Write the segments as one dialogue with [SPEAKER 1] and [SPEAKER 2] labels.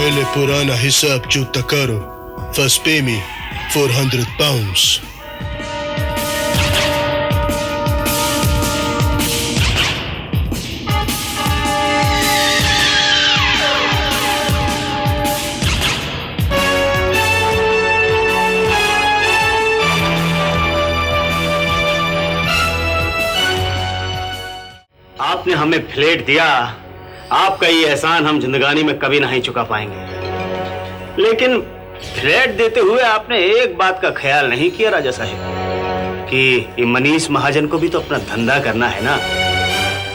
[SPEAKER 1] पहले पुराना हिसाब चुकता करो। First pay me 400 pounds.
[SPEAKER 2] आपने हमें फ्लैट दिया, आपका ये एहसान हम जिंदगानी में कभी नहीं चुका पाएंगे। लेकिन फ्लैट देते हुए आपने एक बात का ख्याल नहीं किया राजा साहब कि ये मनीष महाजन को भी तो अपना धंधा करना है ना।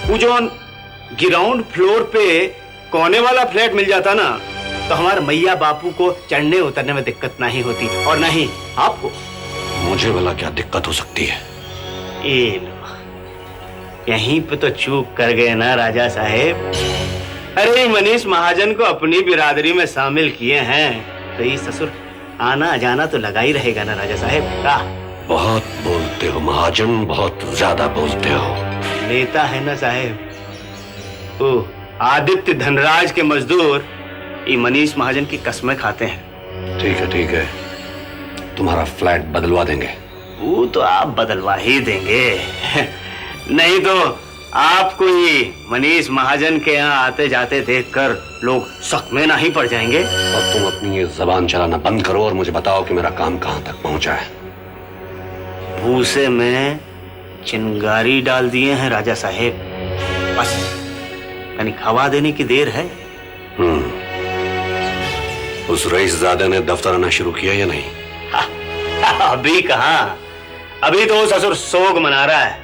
[SPEAKER 2] वो जो ग्राउंड फ्लोर पे कोने वाला फ्लैट मिल जाता ना तो हमारे मैया बापू को चढ़ने उतरने में दिक्कत नहीं होती और नहीं आपको।
[SPEAKER 3] मुझे भला क्या दिक्कत हो सकती है?
[SPEAKER 2] यहीं पे तो चूक कर गए ना राजा साहेब। अरे मनीष महाजन को अपनी बिरादरी में शामिल किए हैं तो ये ससुर आना जाना तो लगा ही रहेगा ना राजा साहेब का।
[SPEAKER 3] बहुत बोलते हो महाजन, बहुत ज्यादा बोलते हो।
[SPEAKER 2] नेता है ना साहेब। ओ आदित्य धनराज के मजदूर ये मनीष महाजन की कसमें खाते हैं।
[SPEAKER 3] ठीक है, तुम्हारा फ्लैट बदलवा देंगे।
[SPEAKER 2] वो तो आप बदलवा ही देंगे नहीं तो आपको ही मनीष महाजन के यहाँ आते जाते देखकर लोग शक में नहीं पड़ जाएंगे।
[SPEAKER 3] और तुम अपनी ये जबान चलाना बंद करो और मुझे बताओ कि मेरा काम कहाँ तक पहुंचा है।
[SPEAKER 2] भूसे में चिंगारी डाल दिए हैं राजा साहेब, बस यानी हवा देने की देर है।
[SPEAKER 3] उस रईसजादे ने दफ्तर आना शुरू किया या नहीं?
[SPEAKER 2] अभी कहाँ, अभी तो ससुर सोग मना रहा है।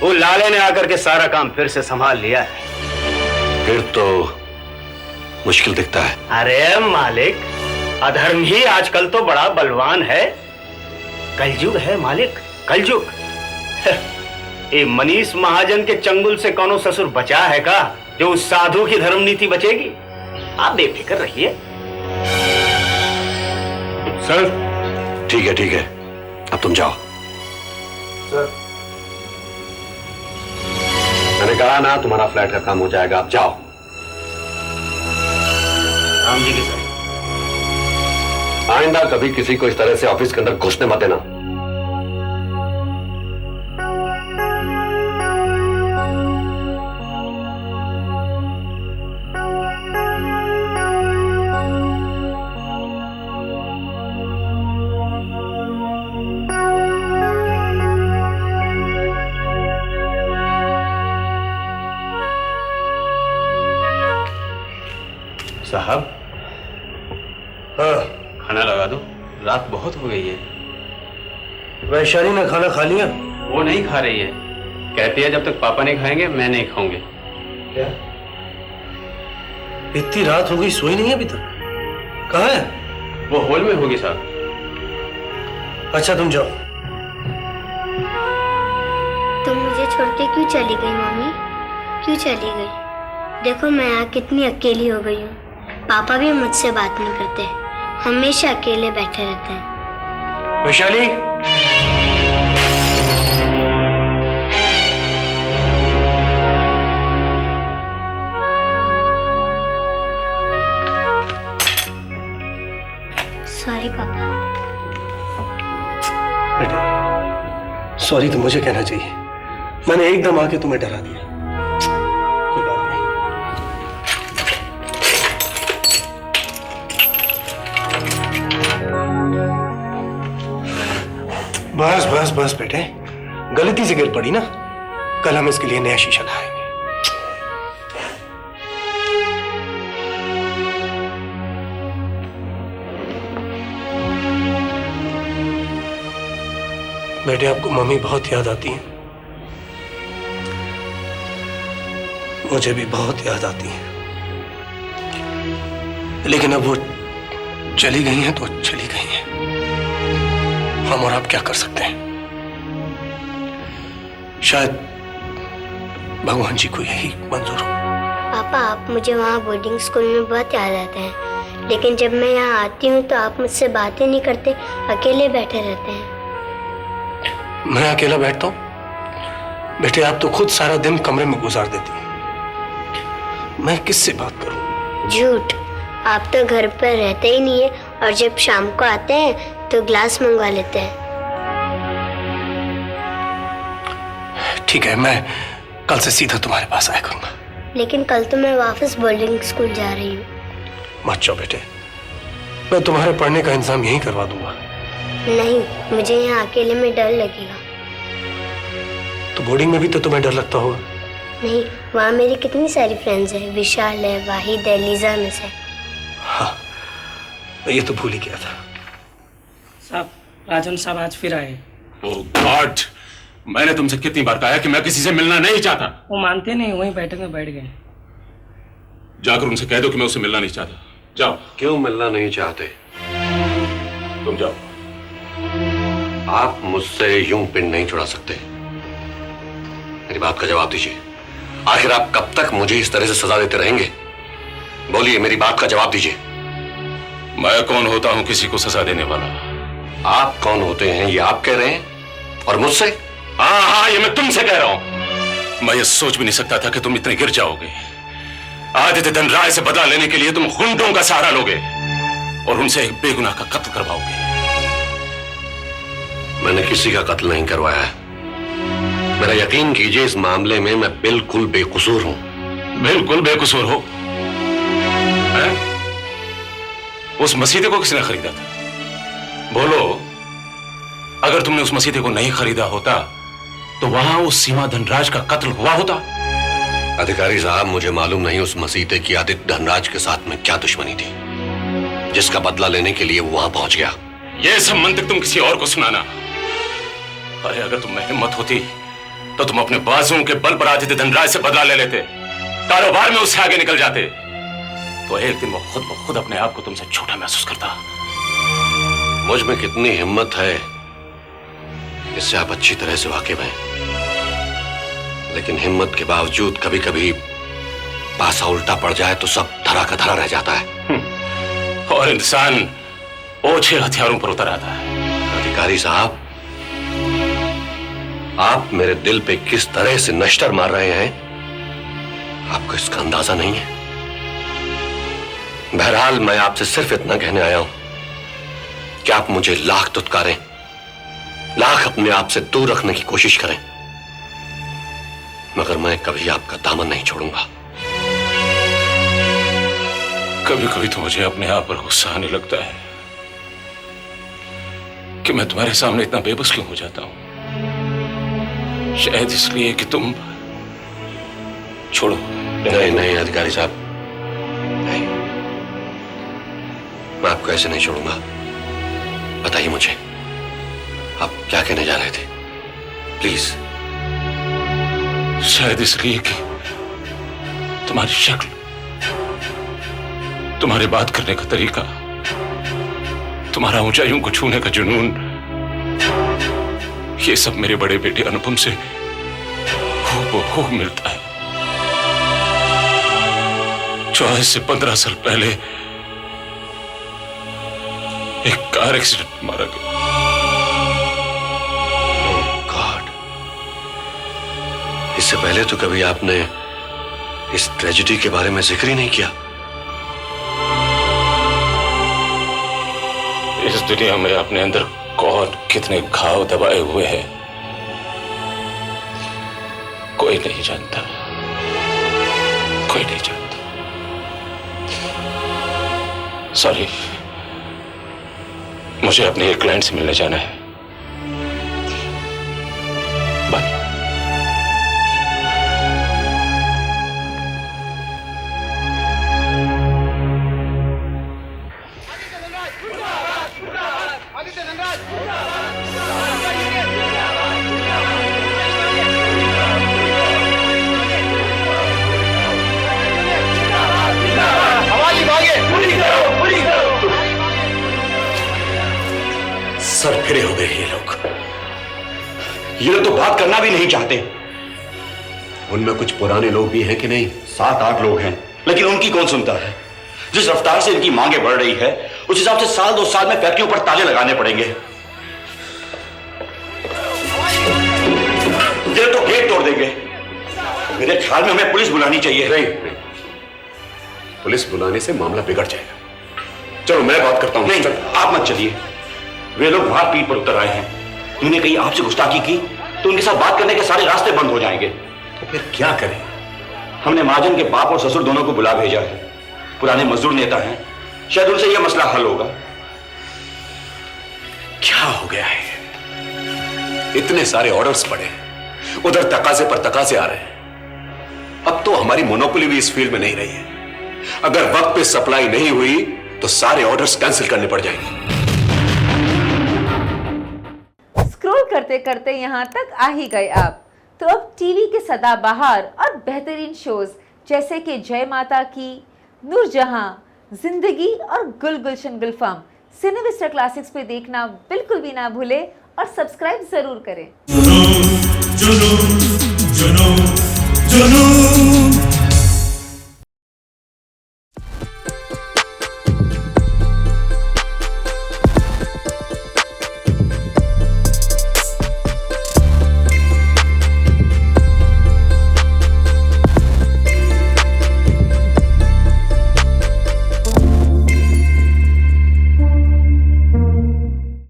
[SPEAKER 2] वो लाले ने आकर के सारा काम फिर से संभाल लिया है।
[SPEAKER 3] फिर तो मुश्किल दिखता है।
[SPEAKER 2] अरे मालिक, अधर्म ही आजकल तो बड़ा बलवान है। कलयुग है मालिक, कलयुग। ये मनीष महाजन के चंगुल से कौनो ससुर बचा है का जो उस साधु की धर्म नीति बचेगी? आप बेफिक्र रहिए।
[SPEAKER 3] सर ठीक है, अब तुम जाओ।
[SPEAKER 2] सर
[SPEAKER 3] मैंने कहा ना तुम्हारा फ्लैट का काम हो जाएगा, अब जाओ।
[SPEAKER 2] राम जी की सर।
[SPEAKER 3] आइंदा कभी किसी को इस तरह से ऑफिस के अंदर घुसने मत देना।
[SPEAKER 2] साहब,
[SPEAKER 4] हाँ,
[SPEAKER 2] खाना लगा दो, रात बहुत हो गई है।
[SPEAKER 4] वैशाली ने खाना खा लिया?
[SPEAKER 5] वो नहीं खा रही है, कहती है जब तक पापा नहीं खाएंगे मैं नहीं खाऊंगी।
[SPEAKER 4] क्या इतनी रात हो गई, सोई नहीं है अभी तक? कहाँ है?
[SPEAKER 5] वो हॉल में होगी साहब।
[SPEAKER 4] अच्छा तुम जाओ।
[SPEAKER 6] तुम मुझे छोड़ के क्यों चली गई मम्मी? क्यों चली गई? देखो मैं यहाँ कितनी अकेली हो गई हूँ। पापा भी मुझसे बात नहीं करते, हमेशा अकेले बैठे रहते हैं।
[SPEAKER 4] वैशाली,
[SPEAKER 6] सॉरी पापा।
[SPEAKER 4] बेटा सॉरी तो मुझे कहना चाहिए, मैंने एकदम आके तुम्हें डरा दिया। कोई बात नहीं। बस बेटे, गलती से गिर पड़ी ना, कल हम इसके लिए नया शीशा लाएंगे। बेटे आपको मम्मी बहुत याद आती है, मुझे भी बहुत याद आती है, लेकिन अब वो चली गई हैं तो चली गई हैं। हम और आप क्या कर सकते हैं? शायद भगवान जी को यही मंजूर हो।
[SPEAKER 6] पापा आप मुझे वहाँ बोर्डिंग स्कूल में बहुत याद आते हैं, लेकिन जब मैं यहाँ आती हूँ तो आप मुझसे बातें नहीं करते, अकेले बैठे रहते हैं।
[SPEAKER 4] मैं अकेला बैठता हूँ? बेटे आप तो खुद सारा दिन कमरे में गुजार देती हैं, मैं किससे बात करूं?
[SPEAKER 6] झूठ, आप तो घर पर रहते ही नहीं है और जब शाम को आते हैं तो ग्लास मंगवा लेते हैं।
[SPEAKER 4] ठीक है, मैं कल से सीधा तुम्हारे पास आया करूंगा।
[SPEAKER 6] लेकिन कल तो मैं वापस बोर्डिंग स्कूल जा रही हूँ।
[SPEAKER 4] मत जाओ बेटे, मैं तुम्हारे पढ़ने का इंतजाम यहीं करवा दूंगा।
[SPEAKER 6] नहीं, मुझे यहाँ अकेले में डर लगेगा।
[SPEAKER 4] तो बोर्डिंग में भी तो तुम्हें डर लगता होगा।
[SPEAKER 6] नहीं, वहाँ मेरी कितनी सारी फ्रेंड्स हैं, विशाल है, वाहिद है, लीजा मिस है।
[SPEAKER 4] हाँ, मैं ये तो भूल ही गया था।
[SPEAKER 7] साहब, राजन साहब आज फिर आए।
[SPEAKER 8] ओह गॉड, मैंने तुमसे कितनी बार कहा कि मैं किसी से मिलना नहीं चाहता।
[SPEAKER 7] वो मानते नहीं, वहीं बैठक में बैठ गए।
[SPEAKER 8] जाकर उनसे कह दो कि मैं उससे मिलना नहीं चाहता। जाओ।
[SPEAKER 3] क्यों मिलना नहीं चाहते?
[SPEAKER 8] तुम जाओ।
[SPEAKER 3] आप मुझसे यूं पिन नहीं छुड़ा सकते। मेरी बात का जवाब दीजिए। आखिर आप कब तक मुझे इस तरह से सजा देते रहेंगे? बोलिए, मेरी बात का जवाब दीजिए।
[SPEAKER 8] मैं कौन होता हूं किसी को सजा देने वाला?
[SPEAKER 3] आप कौन होते हैं ये आप कह रहे हैं, और मुझसे?
[SPEAKER 8] हाँ, ये मैं तुमसे कह रहा हूं। मैं ये सोच भी नहीं सकता था कि तुम इतने गिर जाओगे। आदित्य धनराज से बदला लेने के लिए तुम गुंडों का सहारा लोगे और उनसे एक बेगुनाह का कत्ल करवाओगे।
[SPEAKER 3] मैंने किसी का कत्ल नहीं करवाया है। मेरा यकीन कीजिए, इस मामले में मैं बिल्कुल बेकसूर हूं।
[SPEAKER 8] बिल्कुल बेकसूर हो? है? उस मसीदे को किसने खरीदा था? बोलो। अगर तुमने उस मसीदे को नहीं खरीदा होता तो वहां उस सीमा धनराज का कत्ल हुआ होता।
[SPEAKER 3] अधिकारी साहब, मुझे मालूम नहीं उस मसीदे की आदित्य धनराज के साथ में क्या दुश्मनी थी जिसका बदला लेने के लिए वो वहां पहुंच गया।
[SPEAKER 8] यह सब मंतक तुम किसी और को सुनाना। अरे अगर तुम्हें हिम्मत होती तो तुम अपने बाजुओं के बल पर आदित्य धनराज से बदला ले लेते, कारोबार में उससे आगे निकल जाते, तो एक दिन वो खुद अपने आप को तुमसे छोटा महसूस करता।
[SPEAKER 3] मुझ में कितनी हिम्मत है इससे आप अच्छी तरह से वाकिफ हैं, लेकिन हिम्मत के बावजूद कभी कभी पासा उल्टा पड़ जाए तो सब धरा का धरा रह जाता है
[SPEAKER 8] और इंसान ओछे हथियारों पर उतर आता है।
[SPEAKER 3] अधिकारी साहब, आप मेरे दिल पे किस तरह से नश्तर मार रहे हैं आपको इसका अंदाजा नहीं है। बहरहाल, मैं आपसे सिर्फ इतना कहने आया हूं कि आप मुझे लाख दुत्कारें, लाख अपने आप से दूर रखने की कोशिश करें, मगर मैं कभी आपका दामन नहीं छोड़ूंगा।
[SPEAKER 8] कभी कभी तो मुझे अपने आप पर गुस्सा आने लगता है कि मैं तुम्हारे सामने इतना बेबस क्यों हो जाता हूं। शायद इसलिए कि तुम छोड़ो।
[SPEAKER 3] नहीं अधिकारी साहब, नहीं, मैं आपको ऐसे नहीं छोड़ूंगा। बताइए मुझे, आप क्या कहने जा रहे थे? प्लीज।
[SPEAKER 8] शायद इसलिए कि तुम्हारी शक्ल, तुम्हारे बात करने का तरीका, तुम्हारा ऊंचाइयों को छूने का जुनून, ये सब मेरे बड़े बेटे अनुपम से हूबहू मिलता है। जो आज से 15 साल पहले एक कार एक्सीडेंट में मारा गया।
[SPEAKER 3] गॉड, इससे पहले तो कभी आपने इस ट्रेजेडी के बारे में जिक्र ही नहीं किया।
[SPEAKER 8] इस दुनिया में अपने अंदर कौन कितने घाव दबाए हुए हैं कोई नहीं जानता, कोई नहीं जानता। सॉरी, मुझे अपने एक क्लाइंट से मिलने जाना है। बाय।
[SPEAKER 2] सर फिरे हो गए ये लोग तो बात करना भी नहीं चाहते।
[SPEAKER 3] उनमें कुछ पुराने लोग भी हैं कि नहीं?
[SPEAKER 2] 7-8 लोग हैं, लेकिन उनकी कौन सुनता है। जिस रफ्तार से इनकी मांगे बढ़ रही है उस हिसाब से साल 2 साल में फैक्ट्रियों पर ताले लगाने पड़ेंगे। ये तो गेट तोड़ देंगे। मेरे ख्याल में हमें पुलिस बुलानी चाहिए।
[SPEAKER 3] नहीं, पुलिस बुलाने से मामला बिगड़ जाएगा।
[SPEAKER 8] चलो मैं बात करता हूँ।
[SPEAKER 9] नहीं, आप मत चलिए। वे लोग वहां पीठ पर उतर आए हैं। उन्होंने कहीं आपसे गुस्ताखी की तो उनके साथ बात करने के सारे रास्ते बंद हो जाएंगे।
[SPEAKER 8] तो फिर क्या करें?
[SPEAKER 9] हमने महाजन के बाप और ससुर दोनों को बुला भेजा है। पुराने मजदूर नेता हैं, शायद उनसे यह मसला हल होगा।
[SPEAKER 8] क्या हो गया है? इतने सारे ऑर्डर्स पड़े, उधर तकाजे पर तकाजे आ रहे हैं। अब तो हमारी मोनोपोली भी इस फील्ड में नहीं रही है। अगर वक्त पे सप्लाई नहीं हुई तो सारे ऑर्डर्स कैंसिल करने पड़ जाएंगे।
[SPEAKER 10] स्क्रॉल करते करते यहाँ तक आ ही गए आप, तो अब टीवी के सदाबहार और बेहतरीन शोज जैसे कि जय माता की, नूरजहां, जिंदगी और गुल गुलशन गुलफाम सिनेविस्टा क्लासिक्स पे देखना बिल्कुल भी ना भूले और सब्सक्राइब जरूर करें।
[SPEAKER 11] जुनून, जुनून, जुनून।